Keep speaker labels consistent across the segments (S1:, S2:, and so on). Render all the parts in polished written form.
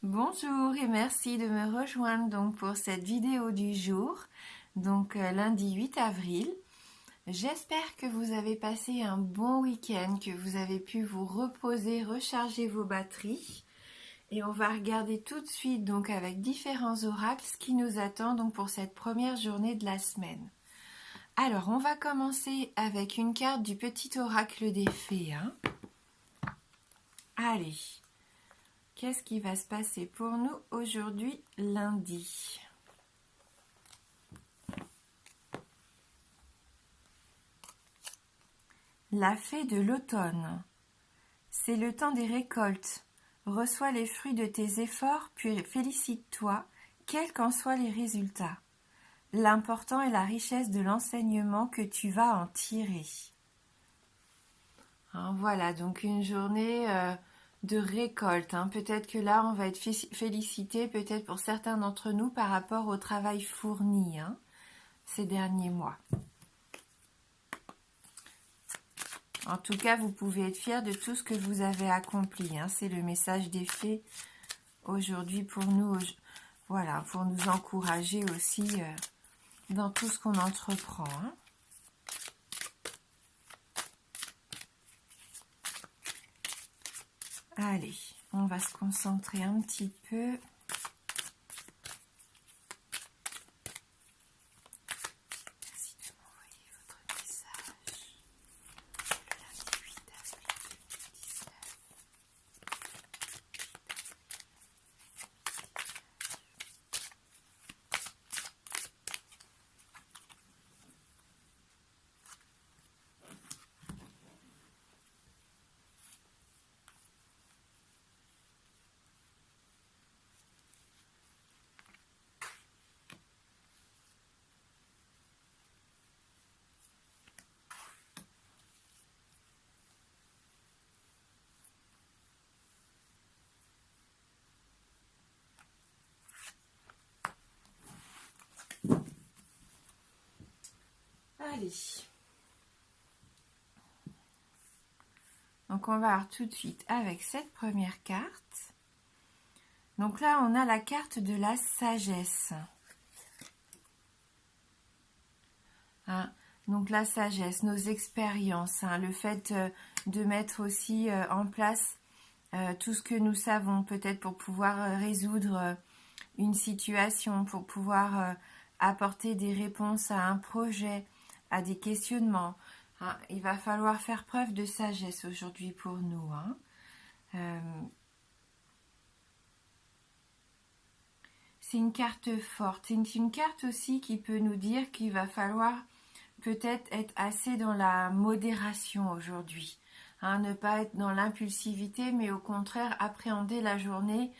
S1: Bonjour et merci de me rejoindre donc pour cette vidéo du jour, lundi 8 avril. J'espère que vous avez passé un bon week-end, que vous avez pu vous reposer, recharger vos batteries. Et on va regarder tout de suite donc avec différents oracles ce qui nous attend donc pour cette première journée de la semaine. Alors on va commencer avec une carte du petit oracle des fées. Allez. Qu'est-ce qui va se passer pour nous aujourd'hui, lundi? La fée de l'automne. C'est le temps des récoltes. Reçois les fruits de tes efforts, puis félicite-toi, quels qu'en soient les résultats. L'important est la richesse de l'enseignement que tu vas en tirer. Voilà, donc une journée de récolte. Peut-être que là, on va être félicité, peut-être pour certains d'entre nous, par rapport au travail fourni ces derniers mois. En tout cas, vous pouvez être fiers de tout ce que vous avez accompli. C'est le message des fées aujourd'hui pour nous, voilà, pour nous encourager aussi dans tout ce qu'on entreprend. Allez, on va se concentrer un petit peu. Merci de m'envoyer votre message. Le lundi 8 avril 2019. Allez. Donc on va voir tout de suite avec cette première carte. Donc là on a la carte de la sagesse. Donc la sagesse, nos expériences, le fait de mettre aussi en place tout ce que nous savons, peut-être pour pouvoir résoudre une situation, pour pouvoir apporter des réponses à un projet, à des questionnements. Il va falloir faire preuve de sagesse aujourd'hui pour nous. C'est une carte forte. C'est une carte aussi qui peut nous dire qu'il va falloir peut-être être assez dans la modération aujourd'hui. Ne pas être dans l'impulsivité, mais au contraire appréhender la journée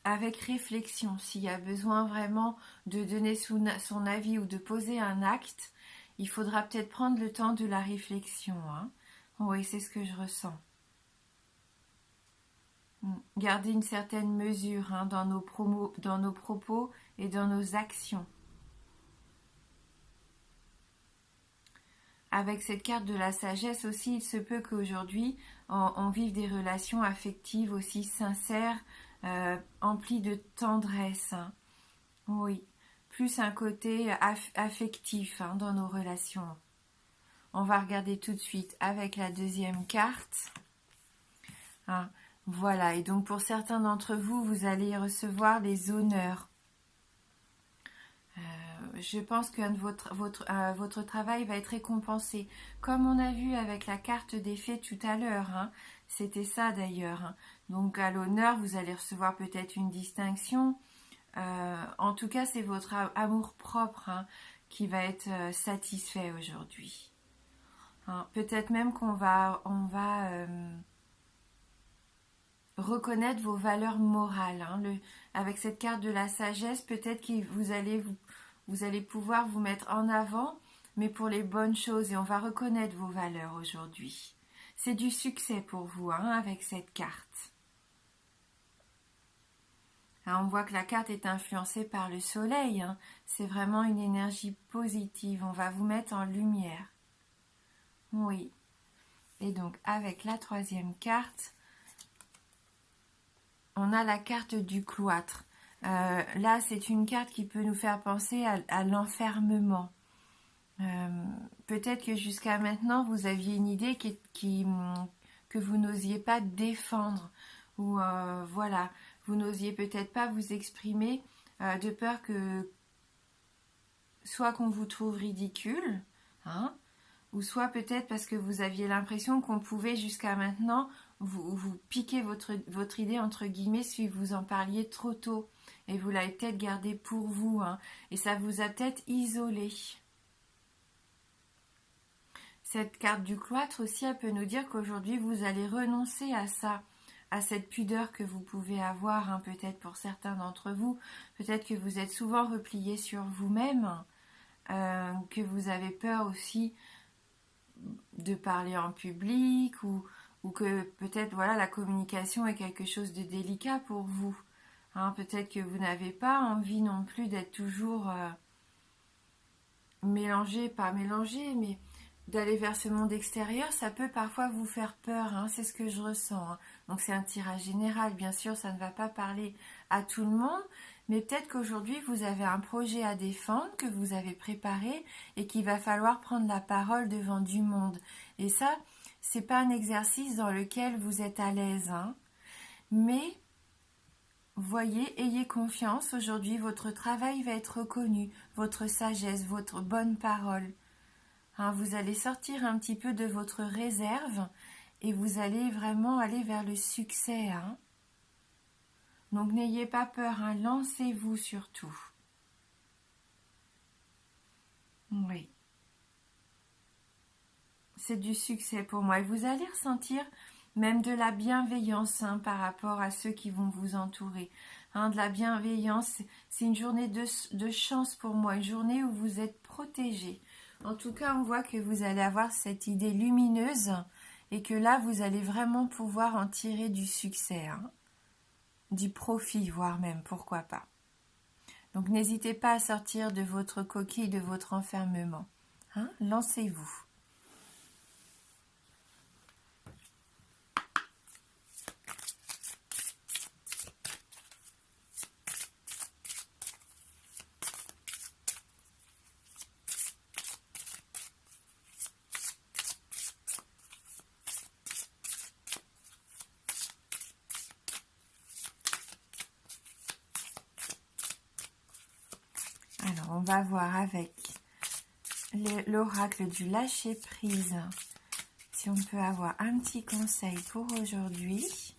S1: avec réflexion. S'il y a besoin vraiment de donner son avis ou de poser un acte, il faudra peut-être prendre le temps de la réflexion. Oui, c'est ce que je ressens. Garder une certaine mesure dans nos propos et dans nos actions. Avec cette carte de la sagesse aussi, il se peut qu'aujourd'hui, on vive des relations affectives aussi sincères, emplies de tendresse. Oui, plus un côté affectif dans nos relations. On va regarder tout de suite avec la deuxième carte. Voilà, et donc pour certains d'entre vous, vous allez recevoir les honneurs. Je pense que votre travail va être récompensé. Comme on a vu avec la carte des fées tout à l'heure, c'était ça d'ailleurs. Donc à l'honneur, vous allez recevoir peut-être une distinction. En tout cas, c'est votre amour-propre qui va être satisfait aujourd'hui. Peut-être même qu'on va reconnaître vos valeurs morales. Avec cette carte de la sagesse, peut-être que vous allez pouvoir vous mettre en avant, mais pour les bonnes choses, et on va reconnaître vos valeurs aujourd'hui. C'est du succès pour vous avec cette carte. On voit que la carte est influencée par le soleil. C'est vraiment une énergie positive. On va vous mettre en lumière. Oui. Et donc, avec la troisième carte, on a la carte du cloître. Là, c'est une carte qui peut nous faire penser à l'enfermement. Peut-être que jusqu'à maintenant, vous aviez une idée que vous n'osiez pas défendre. Ou voilà, vous n'osiez peut-être pas vous exprimer de peur que soit qu'on vous trouve ridicule, hein, ou soit peut-être parce que vous aviez l'impression qu'on pouvait jusqu'à maintenant vous piquer votre idée entre guillemets si vous en parliez trop tôt et vous l'avez peut-être gardée pour vous, hein, et ça vous a peut-être isolé. Cette carte du cloître aussi, elle peut nous dire qu'aujourd'hui vous allez renoncer à ça, à cette pudeur que vous pouvez avoir, hein, peut-être pour certains d'entre vous, peut-être que vous êtes souvent replié sur vous-même, que vous avez peur aussi de parler en public ou que peut-être voilà la communication est quelque chose de délicat pour vous. Hein, peut-être que vous n'avez pas envie non plus d'être toujours mélangé, pas mélangé, mais d'aller vers ce monde extérieur, ça peut parfois vous faire peur, hein, c'est ce que je ressens. Hein. Donc c'est un tirage général, bien sûr, ça ne va pas parler à tout le monde, mais peut-être qu'aujourd'hui vous avez un projet à défendre que vous avez préparé et qu'il va falloir prendre la parole devant du monde. Et ça, c'est pas un exercice dans lequel vous êtes à l'aise, hein. Mais voyez, ayez confiance, aujourd'hui votre travail va être reconnu, votre sagesse, votre bonne parole. Hein, vous allez sortir un petit peu de votre réserve et vous allez vraiment aller vers le succès. Hein. Donc n'ayez pas peur, hein, lancez-vous surtout. Oui. C'est du succès pour moi. Et vous allez ressentir même de la bienveillance, hein, par rapport à ceux qui vont vous entourer. Hein, de la bienveillance, c'est une journée de chance pour moi, une journée où vous êtes protégés. En tout cas, on voit que vous allez avoir cette idée lumineuse et que là, vous allez vraiment pouvoir en tirer du succès, hein, du profit, voire même, pourquoi pas. Donc, n'hésitez pas à sortir de votre coquille, de votre enfermement. Hein, lancez-vous. Alors, on va voir avec l'oracle du lâcher-prise si on peut avoir un petit conseil pour aujourd'hui.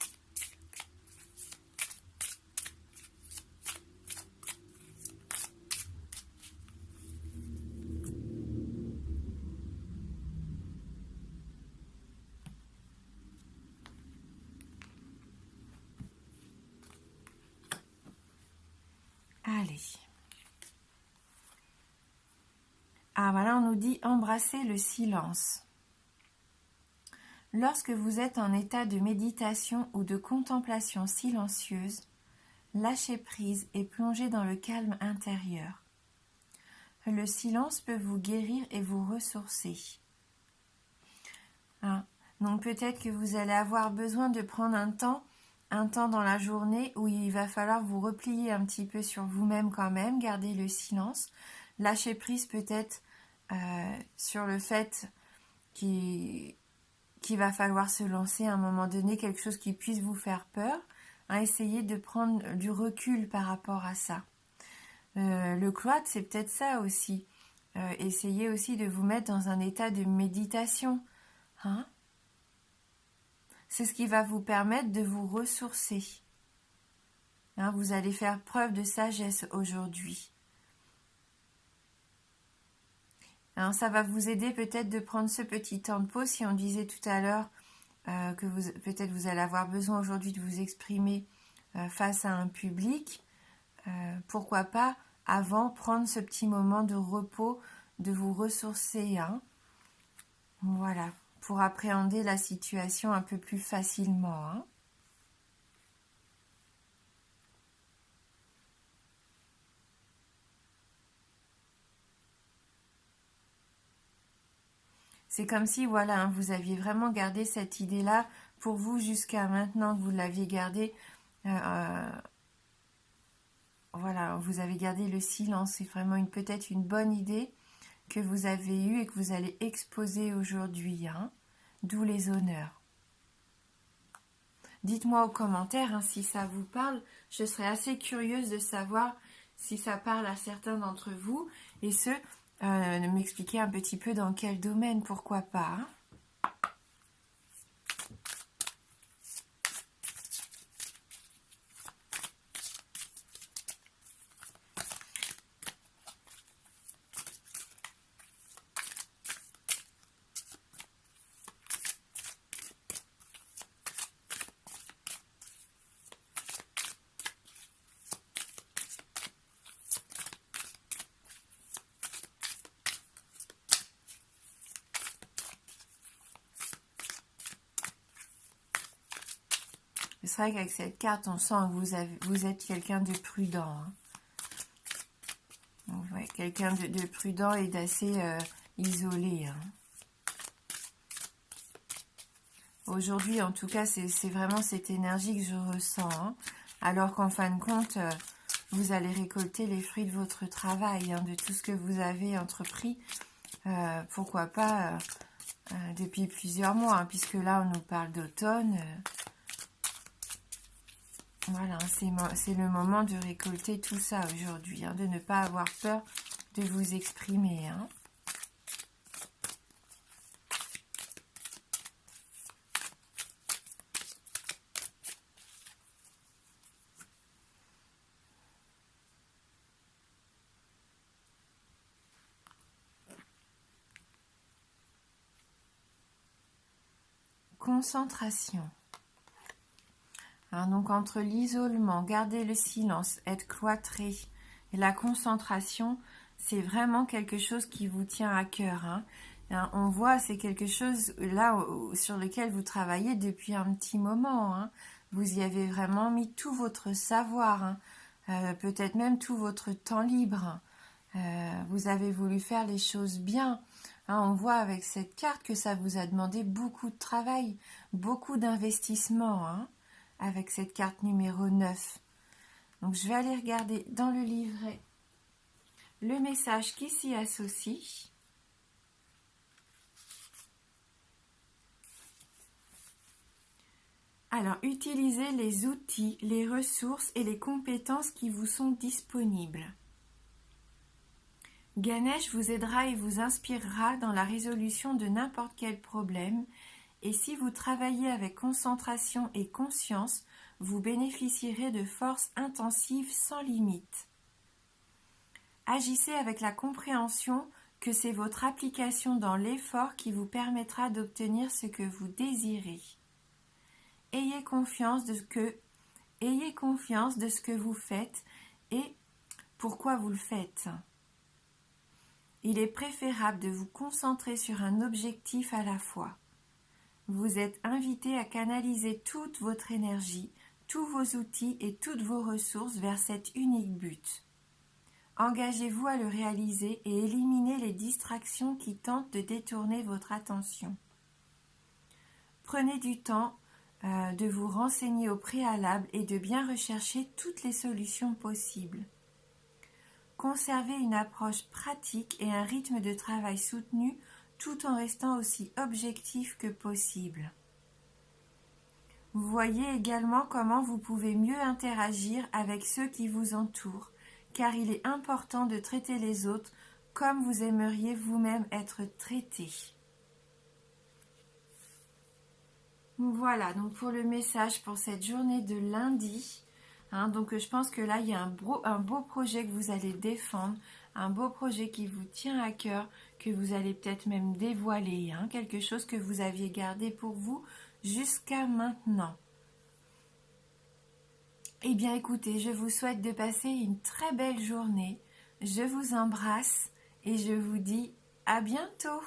S1: Allez. Ah, voilà, on nous dit embrasser le silence. Lorsque vous êtes en état de méditation ou de contemplation silencieuse, lâchez prise et plongez dans le calme intérieur. Le silence peut vous guérir et vous ressourcer. Hein? Donc peut-être que vous allez avoir besoin de prendre un temps dans la journée où il va falloir vous replier un petit peu sur vous-même quand même, garder le silence, lâcher prise peut-être sur le fait qu'il va falloir se lancer à un moment donné, quelque chose qui puisse vous faire peur, hein, essayez de prendre du recul par rapport à ça. Le cloître, c'est peut-être ça aussi. Essayez aussi de vous mettre dans un état de méditation. Hein? C'est ce qui va vous permettre de vous ressourcer. Hein, vous allez faire preuve de sagesse aujourd'hui. Hein, ça va vous aider peut-être de prendre ce petit temps de pause. Si on disait tout à l'heure que peut-être vous allez avoir besoin aujourd'hui de vous exprimer face à un public, pourquoi pas avant prendre ce petit moment de repos, de vous ressourcer. Hein. Voilà, pour appréhender la situation un peu plus facilement. Hein. C'est comme si, voilà, hein, vous aviez vraiment gardé cette idée-là pour vous jusqu'à maintenant, que vous l'aviez gardée Voilà, vous avez gardé le silence. C'est vraiment peut-être une bonne idée que vous avez eue et que vous allez exposer aujourd'hui, hein, d'où les honneurs. Dites-moi aux commentaires, hein, si ça vous parle. Je serais assez curieuse de savoir si ça parle à certains d'entre vous et m'expliquer un petit peu dans quel domaine, pourquoi pas. Hein. C'est vrai qu'avec cette carte, on sent que vous êtes quelqu'un de prudent. Hein. Ouais, quelqu'un de prudent et d'assez isolé. Hein. Aujourd'hui, en tout cas, c'est vraiment cette énergie que je ressens. Hein. Alors qu'en fin de compte, vous allez récolter les fruits de votre travail, hein, de tout ce que vous avez entrepris. Pourquoi pas depuis plusieurs mois, hein, puisque là, on nous parle d'automne. Voilà, c'est le moment de récolter tout ça aujourd'hui, hein, de ne pas avoir peur de vous exprimer. Hein. Concentration. Hein, donc entre l'isolement, garder le silence, être cloîtré et la concentration, c'est vraiment quelque chose qui vous tient à cœur. Hein. Hein, on voit, c'est quelque chose là sur lequel vous travaillez depuis un petit moment. Hein. Vous y avez vraiment mis tout votre savoir, hein. Peut-être même tout votre temps libre. Vous avez voulu faire les choses bien. Hein, on voit avec cette carte que ça vous a demandé beaucoup de travail, beaucoup d'investissement. Hein. Avec cette carte numéro 9. Donc, je vais aller regarder dans le livret le message qui s'y associe. Alors, utilisez les outils, les ressources et les compétences qui vous sont disponibles. Ganesh vous aidera et vous inspirera dans la résolution de n'importe quel problème. Et si vous travaillez avec concentration et conscience, vous bénéficierez de forces intensives sans limite. Agissez avec la compréhension que c'est votre application dans l'effort qui vous permettra d'obtenir ce que vous désirez. Ayez confiance de ce que vous faites et pourquoi vous le faites. Il est préférable de vous concentrer sur un objectif à la fois. Vous êtes invité à canaliser toute votre énergie, tous vos outils et toutes vos ressources vers cet unique but. Engagez-vous à le réaliser et éliminez les distractions qui tentent de détourner votre attention. Prenez du temps de vous renseigner au préalable et de bien rechercher toutes les solutions possibles. Conservez une approche pratique et un rythme de travail soutenu tout en restant aussi objectif que possible. Vous voyez également comment vous pouvez mieux interagir avec ceux qui vous entourent, car il est important de traiter les autres comme vous aimeriez vous-même être traité. Voilà, donc pour le message pour cette journée de lundi, hein, donc je pense que là il y a un beau projet que vous allez défendre, un beau projet qui vous tient à cœur, que vous allez peut-être même dévoiler, hein, quelque chose que vous aviez gardé pour vous jusqu'à maintenant. Eh bien écoutez, je vous souhaite de passer une très belle journée, je vous embrasse et je vous dis à bientôt.